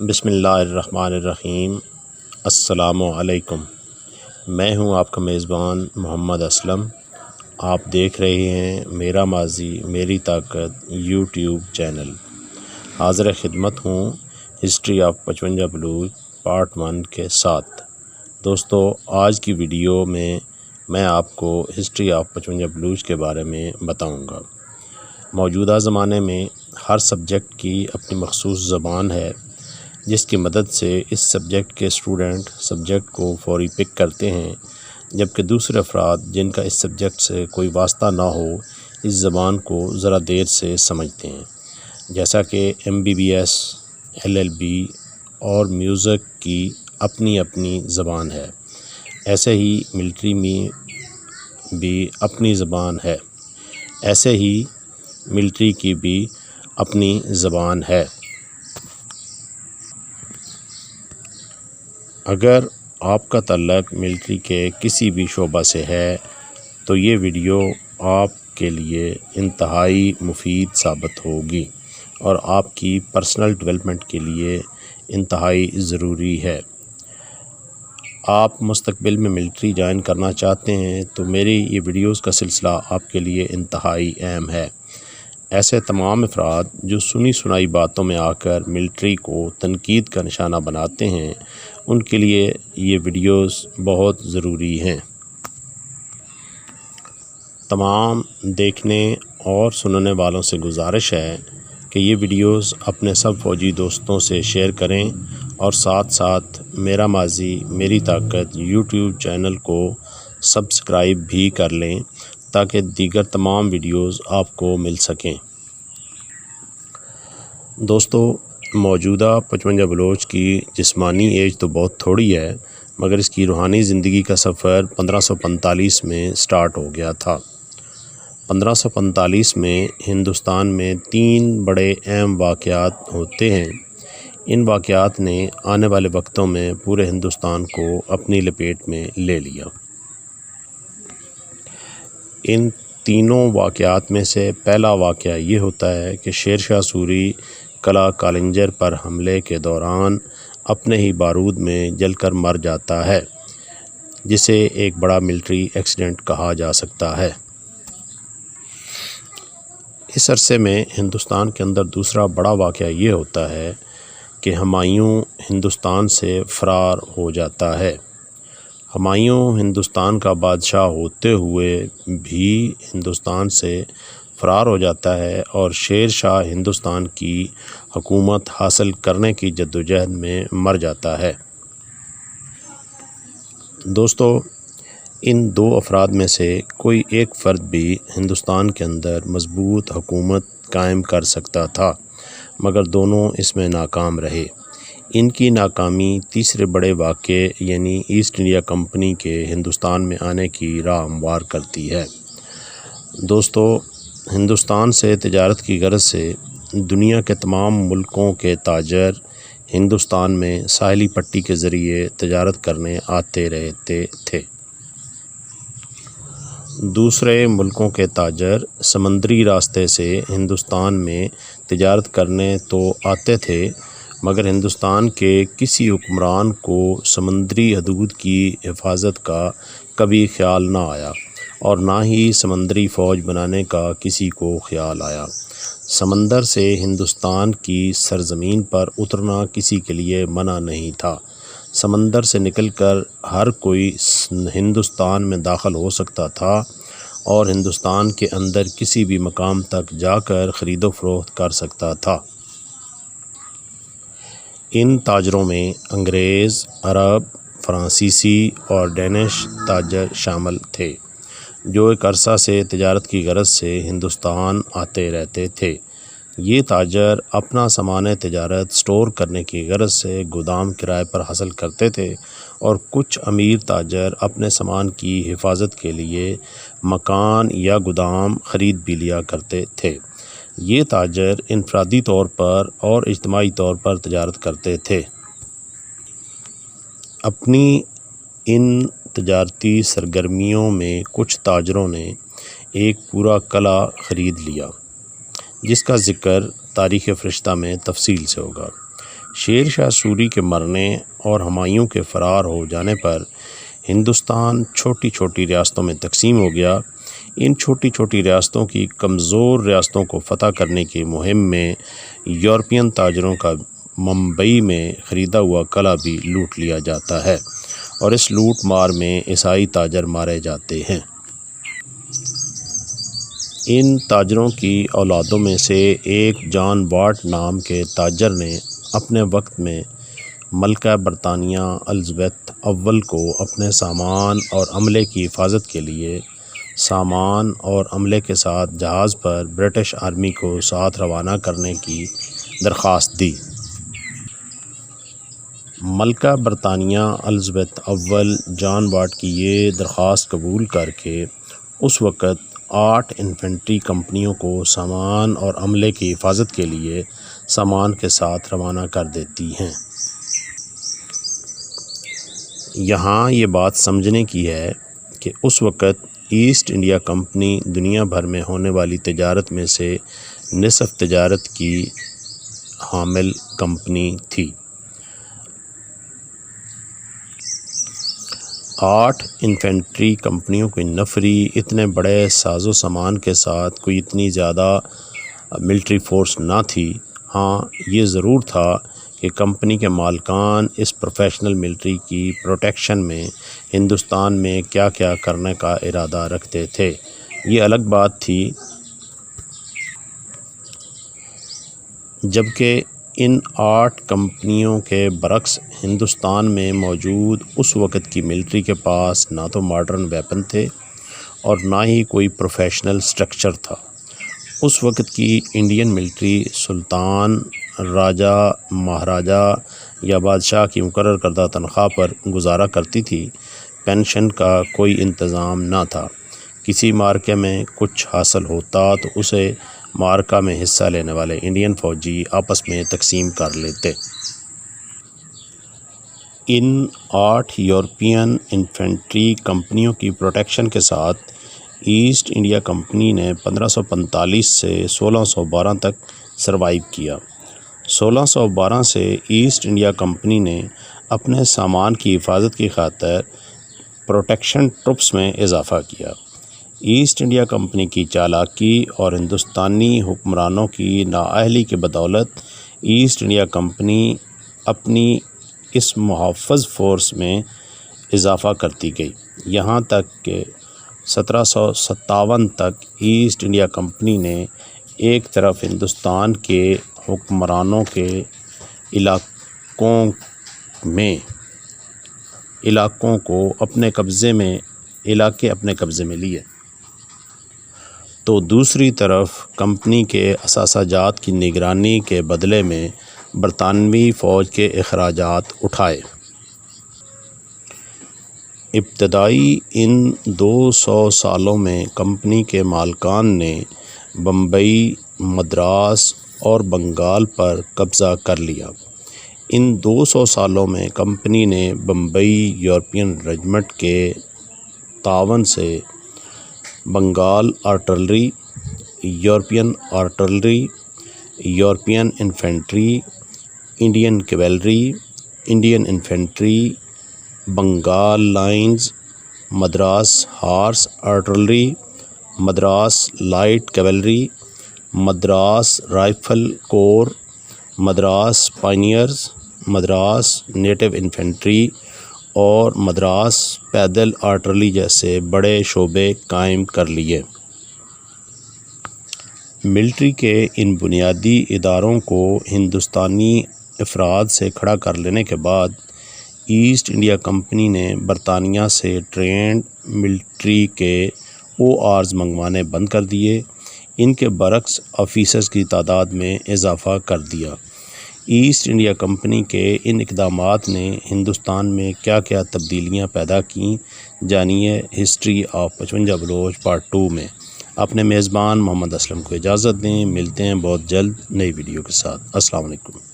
بسم اللہ الرحمن الرحیم۔ السلام علیکم۔ میں ہوں آپ کا میزبان محمد اسلم۔ آپ دیکھ رہے ہیں میرا ماضی میری طاقت یوٹیوب چینل۔ حاضر خدمت ہوں ہسٹری آف 55 بلوچ پارٹ 1 کے ساتھ۔ دوستو، آج کی ویڈیو میں آپ کو ہسٹری آف 55 بلوچ کے بارے میں بتاؤں گا۔ موجودہ زمانے میں ہر سبجیکٹ کی اپنی مخصوص زبان ہے، جس کی مدد سے اس سبجیکٹ کے اسٹوڈنٹ سبجیکٹ کو فوری پک کرتے ہیں، جبکہ دوسرے افراد جن کا اس سبجیکٹ سے کوئی واسطہ نہ ہو اس زبان کو ذرا دیر سے سمجھتے ہیں، جیسا کہ MBBS LLB اور میوزک کی اپنی اپنی زبان ہے، ایسے ہی ملٹری میں بھی اپنی زبان ہے، ایسے ہی ملٹری کی بھی اپنی زبان ہے۔ اگر آپ کا تعلق ملٹری کے کسی بھی شعبہ سے ہے تو یہ ویڈیو آپ کے لیے انتہائی مفید ثابت ہوگی اور آپ کی پرسنل ڈیولپمنٹ کے لیے انتہائی ضروری ہے۔ آپ مستقبل میں ملٹری جوائن کرنا چاہتے ہیں تو میری یہ ویڈیوز کا سلسلہ آپ کے لیے انتہائی اہم ہے۔ ایسے تمام افراد جو سنی سنائی باتوں میں آ کر ملٹری کو تنقید کا نشانہ بناتے ہیں، ان کے لیے یہ ویڈیوز بہت ضروری ہیں۔ تمام دیکھنے اور سننے والوں سے گزارش ہے کہ یہ ویڈیوز اپنے سب فوجی دوستوں سے شیئر کریں اور ساتھ ساتھ میرا ماضی میری طاقت یوٹیوب چینل کو سبسکرائب بھی کر لیں تاکہ دیگر تمام ویڈیوز آپ کو مل سکیں۔ دوستو، موجودہ 55 بلوچ کی جسمانی ایج تو بہت تھوڑی ہے، مگر اس کی روحانی زندگی کا سفر 1545 میں سٹارٹ ہو گیا تھا۔ 1545 میں ہندوستان میں 3 بڑے اہم واقعات ہوتے ہیں۔ ان واقعات نے آنے والے وقتوں میں پورے ہندوستان کو اپنی لپیٹ میں لے لیا۔ ان تینوں واقعات میں سے پہلا واقعہ یہ ہوتا ہے کہ شیر شاہ سوری قلعہ کالنجر پر حملے کے دوران اپنے ہی بارود میں جل کر مر جاتا ہے، جسے ایک بڑا ملٹری ایکسیڈنٹ کہا جا سکتا ہے۔ اس عرصے میں ہندوستان کے اندر دوسرا بڑا واقعہ یہ ہوتا ہے کہ ہمایوں ہندوستان سے فرار ہو جاتا ہے۔ ہمایوں ہندوستان کا بادشاہ ہوتے ہوئے بھی ہندوستان سے فرار ہو جاتا ہے اور شیر شاہ ہندوستان کی حکومت حاصل کرنے کی جدوجہد میں مر جاتا ہے۔ دوستو، ان 2 افراد میں سے کوئی ایک فرد بھی ہندوستان کے اندر مضبوط حکومت قائم کر سکتا تھا، مگر دونوں اس میں ناکام رہے۔ ان کی ناکامی تیسرے بڑے واقعے یعنی ایسٹ انڈیا کمپنی کے ہندوستان میں آنے کی راہ ہموار کرتی ہے۔ دوستو، ہندوستان سے تجارت کی غرض سے دنیا کے تمام ملکوں کے تاجر ہندوستان میں ساحلی پٹی کے ذریعے تجارت کرنے آتے رہتے تھے۔ دوسرے ملکوں کے تاجر سمندری راستے سے ہندوستان میں تجارت کرنے تو آتے تھے، مگر ہندوستان کے کسی حکمران کو سمندری حدود کی حفاظت کا کبھی خیال نہ آیا اور نہ ہی سمندری فوج بنانے کا کسی کو خیال آیا۔ سمندر سے ہندوستان کی سرزمین پر اترنا کسی کے لیے منع نہیں تھا۔ سمندر سے نکل کر ہر کوئی ہندوستان میں داخل ہو سکتا تھا اور ہندوستان کے اندر کسی بھی مقام تک جا کر خرید و فروخت کر سکتا تھا۔ ان تاجروں میں انگریز، عرب، فرانسیسی اور ڈینش تاجر شامل تھے، جو ایک عرصہ سے تجارت کی غرض سے ہندوستان آتے رہتے تھے۔ یہ تاجر اپنا سامان تجارت سٹور کرنے کی غرض سے گودام کرائے پر حاصل کرتے تھے اور کچھ امیر تاجر اپنے سامان کی حفاظت کے لیے مکان یا گودام خرید بھی لیا کرتے تھے۔ یہ تاجر انفرادی طور پر اور اجتماعی طور پر تجارت کرتے تھے۔ اپنی ان تجارتی سرگرمیوں میں کچھ تاجروں نے ایک پورا قلعہ خرید لیا، جس کا ذکر تاریخ فرشتہ میں تفصیل سے ہوگا۔ شیر شاہ سوری کے مرنے اور ہمایوں کے فرار ہو جانے پر ہندوستان چھوٹی چھوٹی ریاستوں میں تقسیم ہو گیا۔ ان چھوٹی چھوٹی ریاستوں کی کمزور ریاستوں کو فتح کرنے کی مہم میں یورپین تاجروں کا ممبئی میں خریدا ہوا قلعہ بھی لوٹ لیا جاتا ہے اور اس لوٹ مار میں عیسائی تاجر مارے جاتے ہیں۔ ان تاجروں کی اولادوں میں سے ایک جان واٹ نام کے تاجر نے اپنے وقت میں ملکہ برطانیہ الزبیتھ اول کو اپنے سامان اور عملے کی حفاظت کے لیے سامان اور عملے کے ساتھ جہاز پر برٹش آرمی کو ساتھ روانہ کرنے کی درخواست دی۔ ملکہ برطانیہ الزبیتھ اول جان واٹ کی یہ درخواست قبول کر کے اس وقت 8 انفینٹری کمپنیوں کو سامان اور عملے کی حفاظت کے لیے سامان کے ساتھ روانہ کر دیتی ہیں۔ یہاں یہ بات سمجھنے کی ہے کہ اس وقت ایسٹ انڈیا کمپنی دنیا بھر میں ہونے والی تجارت میں سے نصف تجارت کی حامل کمپنی تھی۔ 8 انفینٹری کمپنیوں کی نفری اتنے بڑے ساز و سامان کے ساتھ کوئی اتنی زیادہ ملٹری فورس نہ تھی۔ ہاں یہ ضرور تھا کہ کمپنی کے مالکان اس پروفیشنل ملٹری کی پروٹیکشن میں ہندوستان میں کیا کیا کرنے کا ارادہ رکھتے تھے، یہ الگ بات تھی۔ جبکہ ان 8 کمپنیوں کے برعکس ہندوستان میں موجود اس وقت کی ملٹری کے پاس نہ تو ماڈرن ویپن تھے اور نہ ہی کوئی پروفیشنل سٹرکچر تھا۔ اس وقت کی انڈین ملٹری سلطان، راجہ، مہاراجہ یا بادشاہ کی مقرر کردہ تنخواہ پر گزارا کرتی تھی۔ پینشن کا کوئی انتظام نہ تھا۔ کسی مارکے میں کچھ حاصل ہوتا تو اسے مارکہ میں حصہ لینے والے انڈین فوجی آپس میں تقسیم کر لیتے۔ ان 8 یورپین انفینٹری کمپنیوں کی پروٹیکشن کے ساتھ ایسٹ انڈیا کمپنی نے 1545 سے 1612 تک سروائیو کیا۔ 1612 سے ایسٹ انڈیا کمپنی نے اپنے سامان کی حفاظت کی خاطر پروٹیکشن ٹروپس میں اضافہ کیا۔ ایسٹ انڈیا کمپنی کی چالاکی اور ہندوستانی حکمرانوں کی نااہلی کی بدولت ایسٹ انڈیا کمپنی اپنی اس محافظ فورس میں اضافہ کرتی گئی، یہاں تک کہ 1757 تک ایسٹ انڈیا کمپنی نے ایک طرف ہندوستان کے حکمرانوں کے علاقوں کو اپنے قبضے میں لیے، تو دوسری طرف کمپنی کے اثاثہ جات کی نگرانی کے بدلے میں برطانوی فوج کے اخراجات اٹھائے۔ ابتدائی ان 200 سالوں میں کمپنی کے مالکان نے بمبئی، مدراس اور بنگال پر قبضہ کر لیا۔ ان 200 سالوں میں کمپنی نے بمبئی یورپین ریجمنٹ کے تعاون سے Bengal artillery, European artillery, European infantry, Indian cavalry, Indian infantry, Bengal lines, Madras horse artillery, Madras light cavalry, Madras rifle corps, Madras pioneers, Madras native infantry اور مدراس پیدل آرٹلری جیسے بڑے شعبے قائم کر لیے۔ ملٹری کے ان بنیادی اداروں کو ہندوستانی افراد سے کھڑا کر لینے کے بعد ایسٹ انڈیا کمپنی نے برطانیہ سے ٹرینڈ ملٹری کے ORs منگوانے بند کر دیے۔ ان کے برعکس آفیسرز کی تعداد میں اضافہ کر دیا۔ ایسٹ انڈیا کمپنی کے ان اقدامات نے ہندوستان میں کیا کیا تبدیلیاں پیدا کیں، جانیے ہسٹری آف 55 بلوچ پارٹ 2 میں۔ اپنے میزبان محمد اسلم کو اجازت دیں، ملتے ہیں بہت جلد نئی ویڈیو کے ساتھ۔ السلام علیکم۔